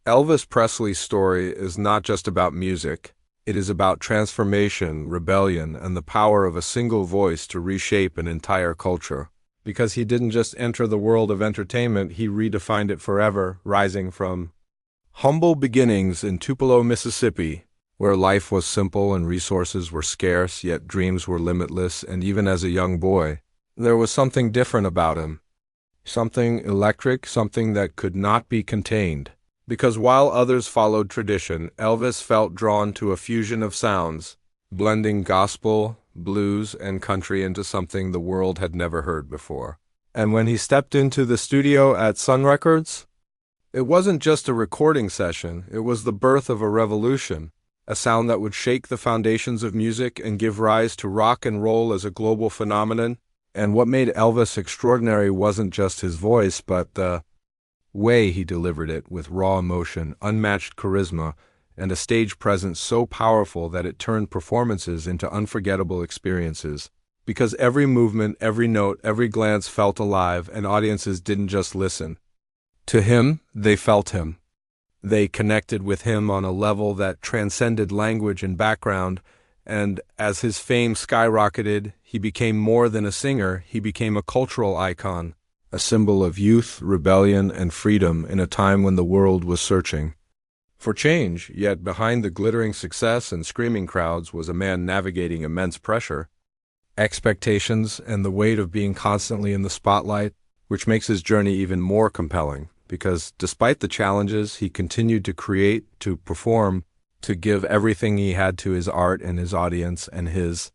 Elvis Presley's story is not just about music. It is about transformation, rebellion, and the power of a single voice to reshape an entire culture. Because he didn't just enter the world of entertainment, he redefined it forever, rising from humble beginnings in Tupelo, Mississippi, where life was simple and resources were scarce, yet dreams were limitless, and even as a young boy, there was something different about him. Something electric, something that could not be contained. Because while others followed tradition, Elvis felt drawn to a fusion of sounds, blending gospel, blues, and country into something the world had never heard before. And when he stepped into the studio at Sun Records, it wasn't just a recording session, it was the birth of a revolution, a sound that would shake the foundations of music and give rise to rock and roll as a global phenomenon. And what made Elvis extraordinary wasn't just his voice, but the way he delivered it with raw emotion, unmatched charisma, and a stage presence so powerful that it turned performances into unforgettable experiences. Because every movement, every note, every glance felt alive, and audiences didn't just listen to him, they felt him. They connected with him on a level that transcended language and background, and as his fame skyrocketed, he became more than a singer, he became a cultural icon. A symbol of youth, rebellion, and freedom in a time when the world was searching for change, yet behind the glittering success and screaming crowds was a man navigating immense pressure, expectations, and the weight of being constantly in the spotlight, which makes his journey even more compelling, because despite the challenges, he continued to create, to perform, to give everything he had to his art and his audience, and his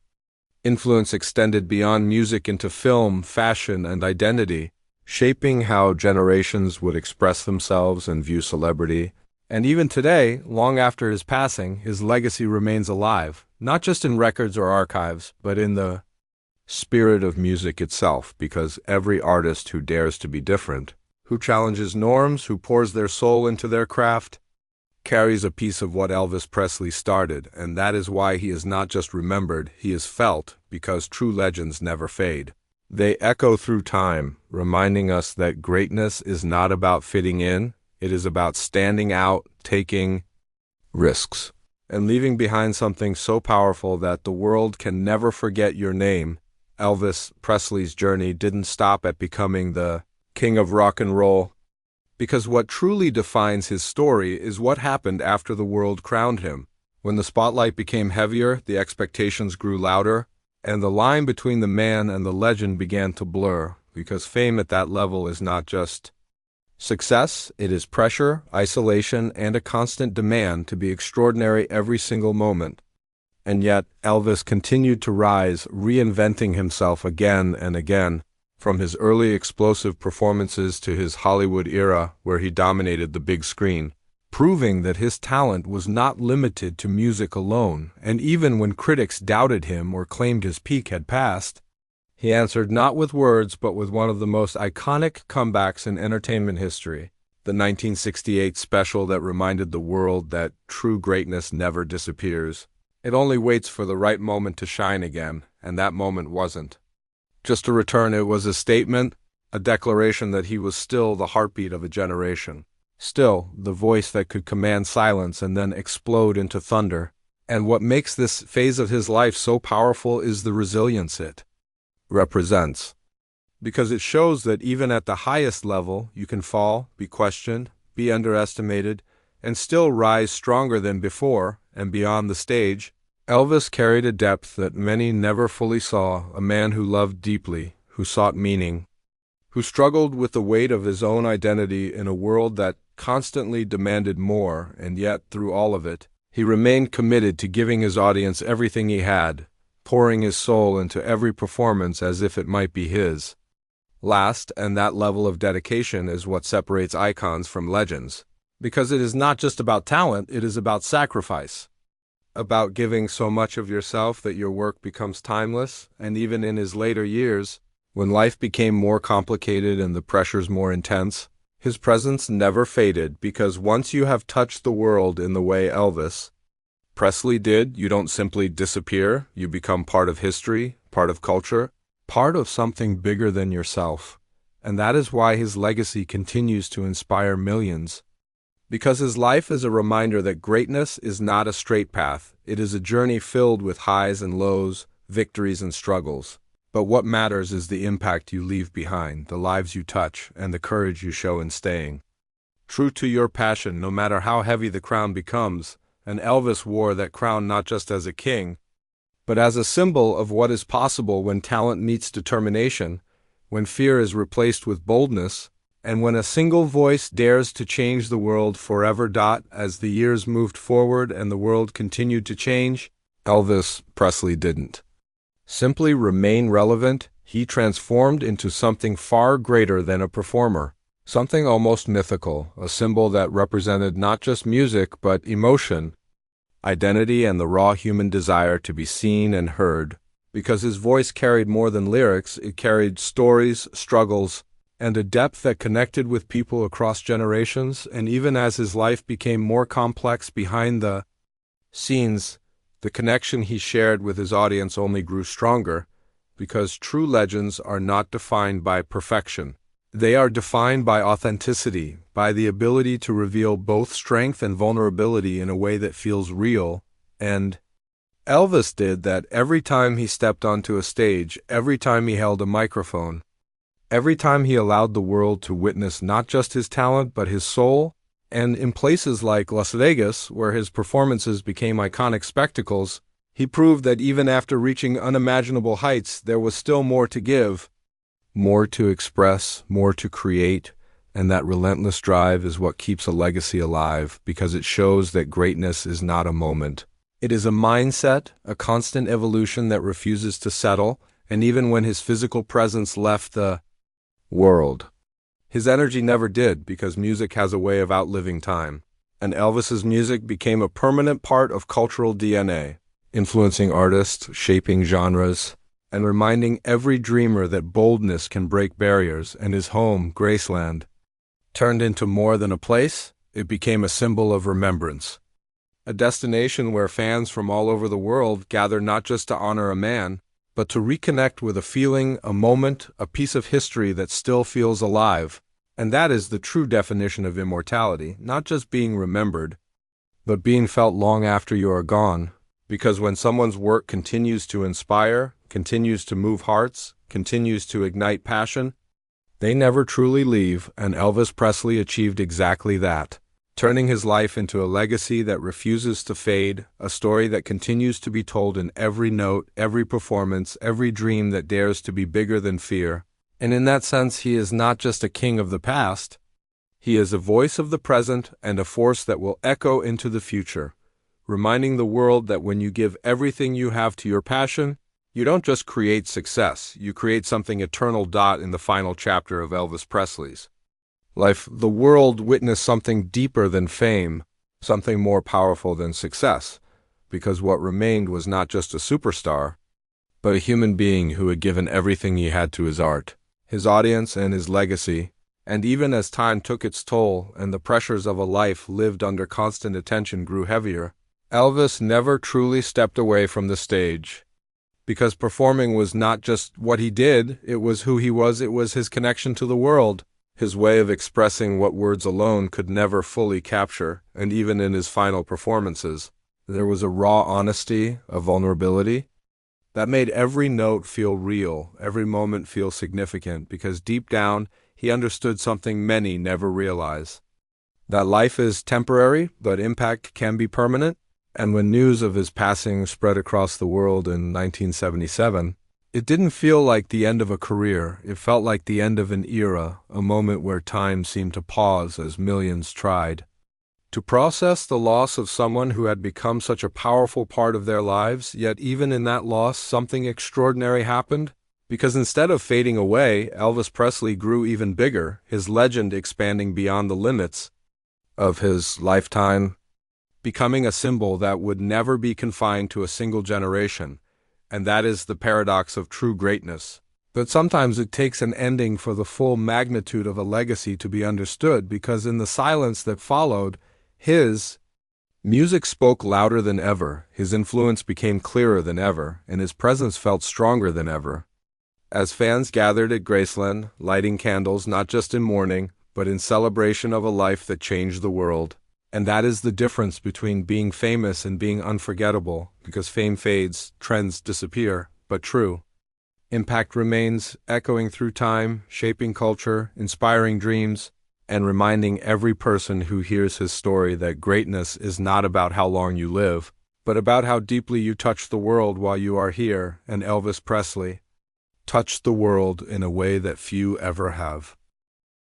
influence extended beyond music into film, fashion, and identity, shaping how generations would express themselves and view celebrity. And even today, long after his passing, his legacy remains alive, not just in records or archives, but in the spirit of music itself, because every artist who dares to be different, who challenges norms, who pours their soul into their craft, carries a piece of what Elvis Presley started, and that is why he is not just remembered, he is felt, because true legends never fade. They echo through time, reminding us that greatness is not about fitting in, it is about standing out, taking risks, and leaving behind something so powerful that the world can never forget your name. Elvis Presley's journey didn't stop at becoming the king of rock and roll, because what truly defines his story is what happened after the world crowned him. When the spotlight became heavier, the expectations grew louder, and the line between the man and the legend began to blur, because fame at that level is not just success, it is pressure, isolation, and a constant demand to be extraordinary every single moment. And yet, Elvis continued to rise, reinventing himself again and again, from his early explosive performances to his Hollywood era where he dominated the big screen, proving that his talent was not limited to music alone, and even when critics doubted him or claimed his peak had passed, he answered not with words but with one of the most iconic comebacks in entertainment history, the 1968 special that reminded the world that true greatness never disappears. It only waits for the right moment to shine again, and that moment wasn't just a return, it was a statement, a declaration that he was still the heartbeat of a generation. Still, the voice that could command silence and then explode into thunder. And what makes this phase of his life so powerful is the resilience it represents. Because it shows that even at the highest level, you can fall, be questioned, be underestimated, and still rise stronger than before and beyond the stage. Elvis carried a depth that many never fully saw, a man who loved deeply, who sought meaning, who struggled with the weight of his own identity in a world that constantly demanded more, and yet, through all of it, he remained committed to giving his audience everything he had, pouring his soul into every performance as if it might be his last, and that level of dedication is what separates icons from legends. Because it is not just about talent, it is about sacrifice, about giving so much of yourself that your work becomes timeless, and even in his later years, when life became more complicated and the pressures more intense, his presence never faded, because once you have touched the world in the way Elvis Presley did, you don't simply disappear, you become part of history, part of culture, part of something bigger than yourself. And that is why his legacy continues to inspire millions. Because his life is a reminder that greatness is not a straight path. It is a journey filled with highs and lows, victories and struggles. But what matters is the impact you leave behind, the lives you touch, and the courage you show in staying true to your passion, no matter how heavy the crown becomes. And Elvis wore that crown not just as a king, but as a symbol of what is possible when talent meets determination, when fear is replaced with boldness, and when a single voice dares to change the world forever. As the years moved forward and the world continued to change, Elvis Presley didn't simply remain relevant. He transformed into something far greater than a performer, something almost mythical, a symbol that represented not just music but emotion, identity, and the raw human desire to be seen and heard. Because his voice carried more than lyrics, it carried stories, struggles, and a depth that connected with people across generations. And even as his life became more complex behind the scenes, the connection he shared with his audience only grew stronger, because true legends are not defined by perfection. They are defined by authenticity, by the ability to reveal both strength and vulnerability in a way that feels real. And Elvis did that every time he stepped onto a stage, every time he held a microphone, every time he allowed the world to witness not just his talent but his soul. And in places like Las Vegas, where his performances became iconic spectacles, he proved that even after reaching unimaginable heights, there was still more to give, more to express, more to create. And that relentless drive is what keeps a legacy alive, because it shows that greatness is not a moment. It is a mindset, a constant evolution that refuses to settle. And even when his physical presence left the world, his energy never did, because music has a way of outliving time. And Elvis's music became a permanent part of cultural DNA, influencing artists, shaping genres, and reminding every dreamer that boldness can break barriers. And his home, Graceland, turned into more than a place. It became a symbol of remembrance, a destination where fans from all over the world gather not just to honor a man, but to reconnect with a feeling, a moment, a piece of history that still feels alive. And that is the true definition of immortality, not just being remembered, but being felt long after you are gone. Because when someone's work continues to inspire, continues to move hearts, continues to ignite passion, they never truly leave. And Elvis Presley achieved exactly that, turning his life into a legacy that refuses to fade, a story that continues to be told in every note, every performance, every dream that dares to be bigger than fear. And in that sense, he is not just a king of the past. He is a voice of the present and a force that will echo into the future, reminding the world that when you give everything you have to your passion, you don't just create success, you create something eternal. In the final chapter of Elvis Presley's life, the world witnessed something deeper than fame, something more powerful than success, because what remained was not just a superstar, but a human being who had given everything he had to his art, his audience, and his legacy. And even as time took its toll and the pressures of a life lived under constant attention grew heavier, Elvis never truly stepped away from the stage. Because performing was not just what he did, it was who he was. It was his connection to the world, his way of expressing what words alone could never fully capture. And even in his final performances, there was a raw honesty, a vulnerability, that made every note feel real, every moment feel significant, because deep down, he understood something many never realize: that life is temporary, but impact can be permanent. And when news of his passing spread across the world in 1977, it didn't feel like the end of a career. It felt like the end of an era, a moment where time seemed to pause as millions tried to process the loss of someone who had become such a powerful part of their lives. Yet even in that loss, something extraordinary happened. Because instead of fading away, Elvis Presley grew even bigger, his legend expanding beyond the limits of his lifetime, becoming a symbol that would never be confined to a single generation. And that is the paradox of true greatness. But sometimes it takes an ending for the full magnitude of a legacy to be understood, because in the silence that followed, his music spoke louder than ever, his influence became clearer than ever, and his presence felt stronger than ever. As fans gathered at Graceland, lighting candles not just in mourning, but in celebration of a life that changed the world, And that is the difference between being famous and being unforgettable, because fame fades, trends disappear, but true impact remains, echoing through time, shaping culture, inspiring dreams, and reminding every person who hears his story that greatness is not about how long you live, but about how deeply you touch the world while you are here. And Elvis Presley touched the world in a way that few ever have.